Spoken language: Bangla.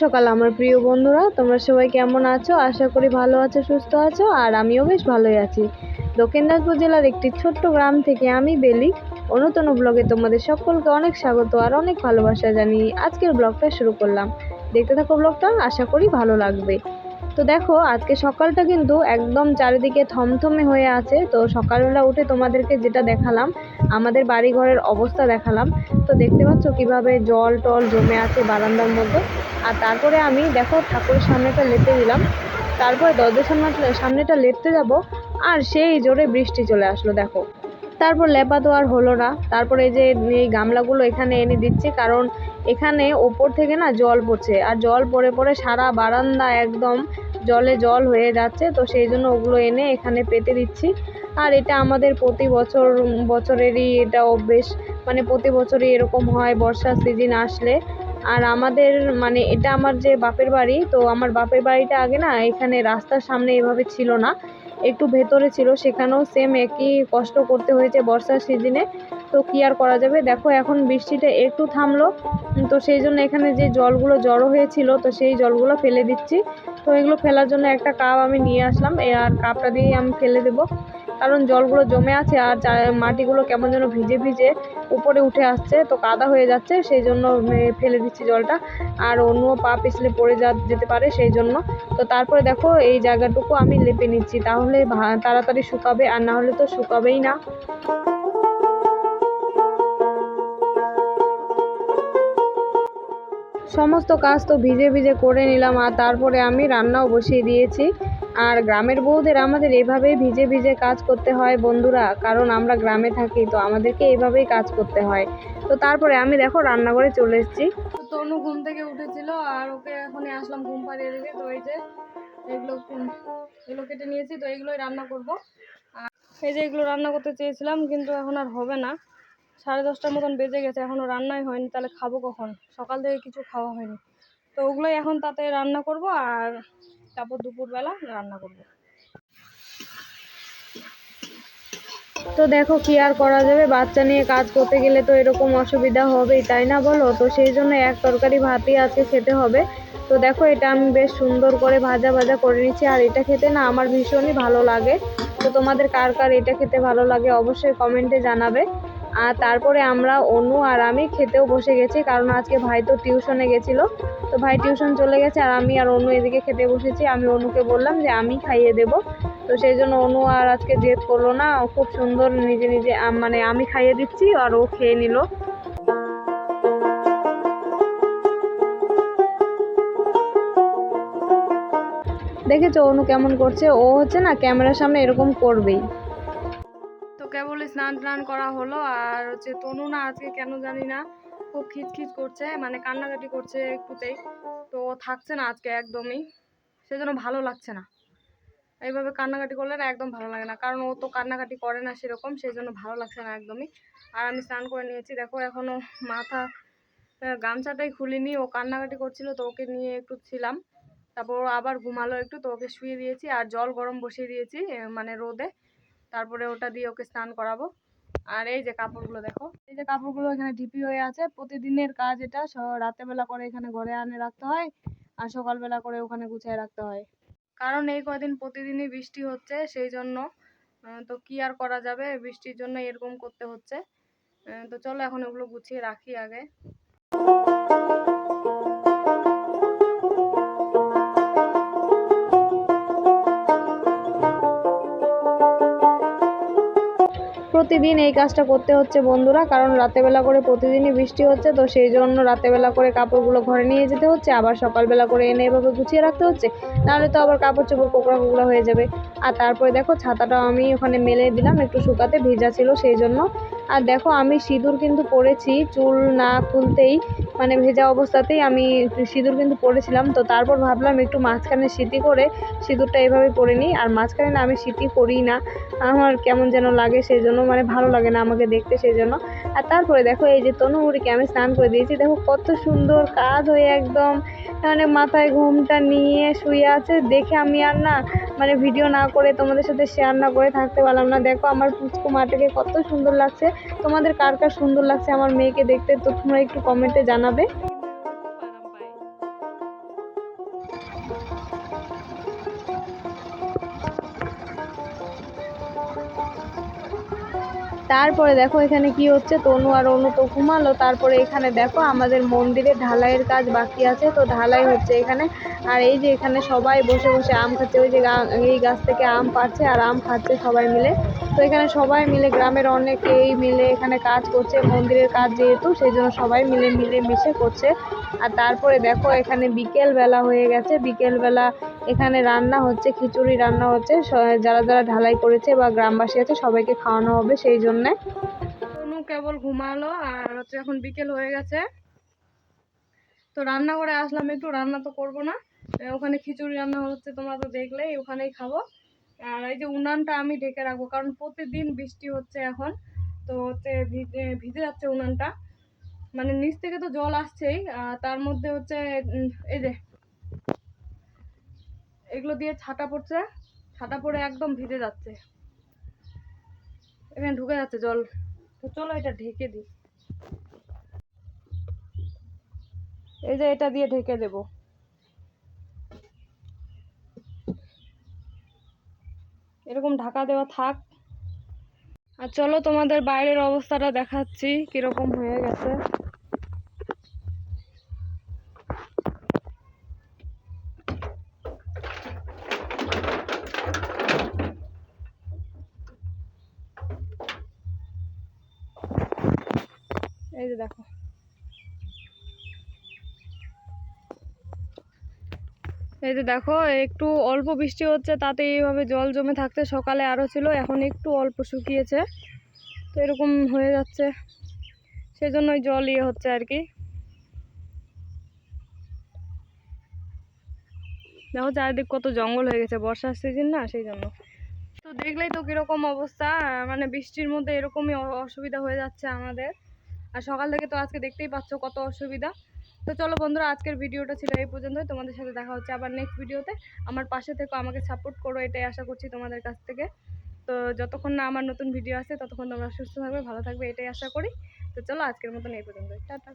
সকাল আমার প্রিয় বন্ধুরা, তোমরা সবাই কেমন আছো? আশা করি ভালো আছো, সুস্থ আছো। আর আমিও বেশ ভালোই আছি। দক্ষিণ দিনাজপুর জেলার একটি ছোট্ট গ্রাম থেকে আমি বেলি নতুন ব্লগে তোমাদের সকলকে অনেক স্বাগত আর অনেক ভালোবাসা জানিয়ে আজকের ব্লগটা শুরু করলাম। দেখতে থাকো ব্লগটা, আশা করি ভালো লাগবে। তো দেখো, আজকে সকালটা কিন্তু একদম চারিদিকে থমথমে হয়ে আছে। তো সকালবেলা উঠে তোমাদেরকে যেটা দেখালাম, আমাদের বাড়ি ঘরের অবস্থা দেখালাম। তো দেখতে পাচ্ছ কিভাবে জল টল জমে আছে বারান্দার মধ্যে। আর তারপরে আমি দেখো ঠাকুরের সামনেটা লেপে দিলাম। তারপরে দরজার সামনেটা লেপতে যাব, আর সেই জোরে বৃষ্টি চলে আসলো দেখো। তারপর লেপা তো আর হলো না। তারপরে এই গামলাগুলো এখানে এনে দিচ্ছি, কারণ এখানে ওপর থেকে না জল পড়ছে, আর জল পড়ে পড়ে সারা বারান্দা একদম জলে জল হয়ে যাচ্ছে। তো সেই জন্য ওগুলো এনে এখানে পেতে দিচ্ছি। আর এটা আমাদের প্রতি বছরেরই এটা অভ্যেস, মানে প্রতি বছরই এরকম হয় বর্ষার সিজন আসলে। আর আমাদের মানে এটা আমার যে বাপের বাড়ি, তো আমার বাপের বাড়িটা আগে না এখানে রাস্তার সামনে এভাবে ছিল না, একটু ভেতরে ছিল। সেখানেও সেম একই কষ্ট করতে হয়েছে বর্ষার সিজনে। তো কি আর করা যাবে, দেখো এখন বৃষ্টিটা একটু থামলো। তো সেই জন্য এখানে যে জলগুলো জড়ো হয়েছিল, তো সেই জলগুলো ফেলে দিচ্ছি। তো এগুলো ফেলার জন্য একটা কাপ আমি নিয়ে আসলাম, আর কাপটা দিয়ে আমি ফেলে দেবো, কারণ জলগুলো জমে আছে আর মাটিগুলো কেমন যেন ভিজে ভিজে উপরে উঠে আসছে, তো কাদা হয়ে যাচ্ছে। সেই জন্য ফেলে দিচ্ছি জলটা, আর অন্য পা পিছলে পড়ে যেতে পারে সেই জন্য। তো তারপরে দেখো এই জায়গাটুকু আমি লেপে নিচ্ছি, তাহলে তাড়াতাড়ি শুকাবে, আর না হলে তো শুকাবেই না। সমস্ত কাজ তো ভিজে ভিজে করে নিলাম, আর তারপরে আমি রান্নাও বসিয়ে দিয়েছি। আর গ্রামের বউদের আমাদের এভাবেই ভিজে ভিজে কাজ করতে হয় বন্ধুরা, কারণ আমরা গ্রামে থাকি, তো আমাদেরকে এইভাবেই কাজ করতে হয়। তো তারপরে আমি দেখো রান্নাঘরে চলে এসেছি। তো তনু ঘুম থেকে উঠেছিল, আর ওকে এখনই আসলাম ঘুম পাড়িয়ে দিতে। তো এই যে এগুলো কেটে নিয়েছি, তো এইগুলোই রান্না করব। আর এই যে এগুলো রান্না করতে চেয়েছিলাম, কিন্তু এখন আর হবে না। 10:30টার মতন বেজে গেছে, এখনও রান্নাই হয়নি, তাহলে খাবো কখন? সকাল থেকে কিছু খাওয়া হয়নি। তো ওগুলোই এখন তাতে রান্না করব, আর তারপর দুপুরবেলা রান্না করব। তো দেখো কি আর করা যাবে, বাচ্চা নিয়ে কাজ করতে গেলে তো এরকম অসুবিধা হবেই, তাই না বলো? তো সেই জন্য এক তরকারি ভাতই আজকে খেতে হবে। তো দেখো এটা আমি বেশ সুন্দর করে ভাজা ভাজা করে নিচ্ছি, আর এটা খেতে না আমার ভীষণই ভালো লাগে। তো তোমাদের কার কার এটা খেতে ভালো লাগে অবশ্যই কমেন্টে জানাবে। আর তারপরে আমরা অনু আর আমি খেতেও বসে গেছি, কারণ আজকে ভাই তো টিউশনে গেছিলো। তো ভাই টিউশন চলে গেছে, আর আমি আর অনু এদিকে খেতে বসেছি। আমি অনুকে বললাম যে আমি খাইয়ে দেবো। তো সেই জন্য অনু আর আজকে জেদ করলো না, ও খুব সুন্দর নিজে নিজে মানে আমি খাইয়ে দিচ্ছি আর ও খেয়ে নিল। দেখেছো অনু কেমন করছে? ও হচ্ছে না ক্যামেরার সামনে এরকম করবেই। তো কেবলই স্নান টান করা হলো, আর হচ্ছে তনু না আজকে কেন জানি না খুব খিচখিচ করছে, মানে কান্নাকাটি করছে একটুতেই। তো থাকছে না আজকে একদমই, সেজন্য ভালো লাগছে না। এইভাবে কান্নাকাটি করলে না একদম ভালো লাগে না, কারণ ও তো কান্নাকাটি করে না সেরকম, সেই জন্য ভালো লাগছে না একদমই। আর আমি স্নান করে নিয়েছি, দেখো এখনও মাথা গামছাটাই খুলিনি। ও কান্নাকাটি করছিল, তো ওকে নিয়ে একটু ছিলাম। তারপর ও আবার ঘুমালো একটু, তো ওকে শুয়ে দিয়েছি, আর জল গরম বসিয়ে দিয়েছি মানে রোদে। তারপরে ওটা দিয়ে ওকে স্নান করাবো। আর এই যে কাপড়গুলো দেখো, এই যে কাপড়গুলো এখানে ঢিপি হয়ে আছে। প্রতিদিনের কাজ এটা, রাতেবেলা করে এখানে ঘরে আনে রাখতে হয়, আর সকালবেলা করে ওখানে গুছিয়ে রাখতে হয়। কারণ এই কদিন প্রতিদিনই বৃষ্টি হচ্ছে, সেই জন্য। তো কি আর করা যাবে, বৃষ্টির জন্য এরকম করতে হচ্ছে। তো চলো এখন ওগুলো গুছিয়ে রাখি আগে। প্রতিদিন এই কাজটা করতে হচ্ছে বন্ধুরা, কারণ রাতেবেলা করে প্রতিদিনই বৃষ্টি হচ্ছে। তো সেই জন্য রাতেবেলা করে কাপড়গুলো ঘরে নিয়ে যেতে হচ্ছে, আবার সকালবেলা করে এনে এভাবে গুছিয়ে রাখতে হচ্ছে, নাহলে তো আবার কাপড় চোপড় কোকড়া কোকড়া হয়ে যাবে। আর তারপরে দেখো ছাতাটাও আমি ওখানে মেলে দিলাম, একটু শুকাতে ভেজা ছিল সেই জন্য। আর দেখো আমি সিঁদুর কিন্তু পরেছি, চুল না খুলতেই মানে ভেজা অবস্থাতেই আমি সিঁদুর কিন্তু পরেছিলাম। তো তারপর ভাবলাম একটু মাঝখানে সিটি করে সিঁদুরটা এভাবে পরে নিই। আর মাঝখানে না আমি সিটি করি না, আমার কেমন যেন লাগে, সেই জন্য মানে ভালো লাগে না আমাকে দেখতে, সেই জন্য। আর তারপরে দেখো এই যে তনুমুড়িকে আমি স্নান করে দিয়েছি, দেখো কত সুন্দর কাজ হয়ে একদম মানে মাথায় ঘুমটা নিয়ে শুয়ে আছে। দেখে আমি আর না মানে ভিডিও না করে তোমাদের সাথে শেয়ার না করে থাকতে পারলাম না। দেখো আমার পুচকু মাটাকে কত সুন্দর লাগছে। তোমাদের কার কার সুন্দর লাগছে আমার মেয়েকে দেখতে, তো তোমরা একটু কমেন্টে জানাবে। তারপরে দেখো এখানে কি হচ্ছে, তনু আর অনু তো ঘুমালো। তারপরে এখানে দেখো আমাদের মন্দিরে ঢালাইয়ের কাজ বাকি আছে, তো ঢালাই হচ্ছে এখানে। আর এই যে এখানে সবাই বসে বসে আম খাচ্ছে, ওই যে এই গাছ থেকে আম পাড়ছে আর আম খাচ্ছে সবাই মিলে। তো এখানে সবাই মিলে গ্রামের অনেকেই মিলে এখানে কাজ করছে, মন্দিরের কাজ যেহেতু সেই জন্য সবাই মিলে মিশে করছে। আর তারপরে দেখো এখানে বিকেল বেলা হয়ে গেছে, বিকেল বেলা এখানে রান্না হচ্ছে, খিচুড়ি রান্না হচ্ছে। যারা যারা ঢালাই করেছে বা গ্রামবাসী আছে সবাইকে খাওয়ানো হবে সেই জন্যে। তনু কেবল ঘুমালো আর হচ্ছে এখন বিকেল হয়ে গেছে, তো রান্না করে আসলাম একটু, রান্না তো করবো না। ওখানে খিচুড়ি রান্না হচ্ছে, তোমরা তো দেখলেই, ওখানেই খাবো। আর এই যে উনানটা আমি ঢেকে রাখবো, কারণ প্রতিদিন বৃষ্টি হচ্ছে এখন, তো হচ্ছে ভিজে যাচ্ছে উনানটা। মানে নিচ থেকে তো জল আসছেই, তার মধ্যে হচ্ছে এই যে এগুলো দিয়ে ছাটা পড়ছে, ছাটা পড়ে একদম ভিজে যাচ্ছে, এখানে ঢুকে যাচ্ছে জল। তো চলো এটা ঢেকে দিই, এই যে এটা দিয়ে ঢেকে দেব। এরকম ঢাকা দেওয়া থাক। আর চলো তোমাদের বাইরের অবস্থাটা দেখাচ্ছি কিরকম হয়ে গেছে। এই যে দেখো, এই যে দেখো একটু অল্প বৃষ্টি হচ্ছে, তাতে এইভাবে জল জমে থাকছে। সকালে আরো ছিল, এখন একটু অল্প শুকিয়েছে, তো এরকম হয়ে যাচ্ছে, সেজন্যই জল হচ্ছে আর কি। দেখো চারিদিক কত জঙ্গল হয়ে গেছে, বর্ষার সিজন না, সেই জন্য। তো দেখলেই তো কিরকম অবস্থা, মানে বৃষ্টির মধ্যে এরকমই অসুবিধা হয়ে যাচ্ছে আমাদের। আর সকাল থেকে তো আজকে দেখতেই পাচ্ছ কত অসুবিধা। তো চলো বন্ধুরা, আজকের ভিডিওটা ছিল এই পর্যন্তই। তোমাদের সাথে দেখা হচ্ছে আবার নেক্সট ভিডিওতে। আমার পাশে থেকো, আমাকে সাপোর্ট করো, এটাই আশা করছি তোমাদের কাছ থেকে। তো যতক্ষণ না আমার নতুন ভিডিও আসে ততক্ষণ তোমরা সুস্থ থাকবে, ভালো থাকবে, এটাই আশা করি। তো চলো আজকের মতন এই পর্যন্ত, টাটা।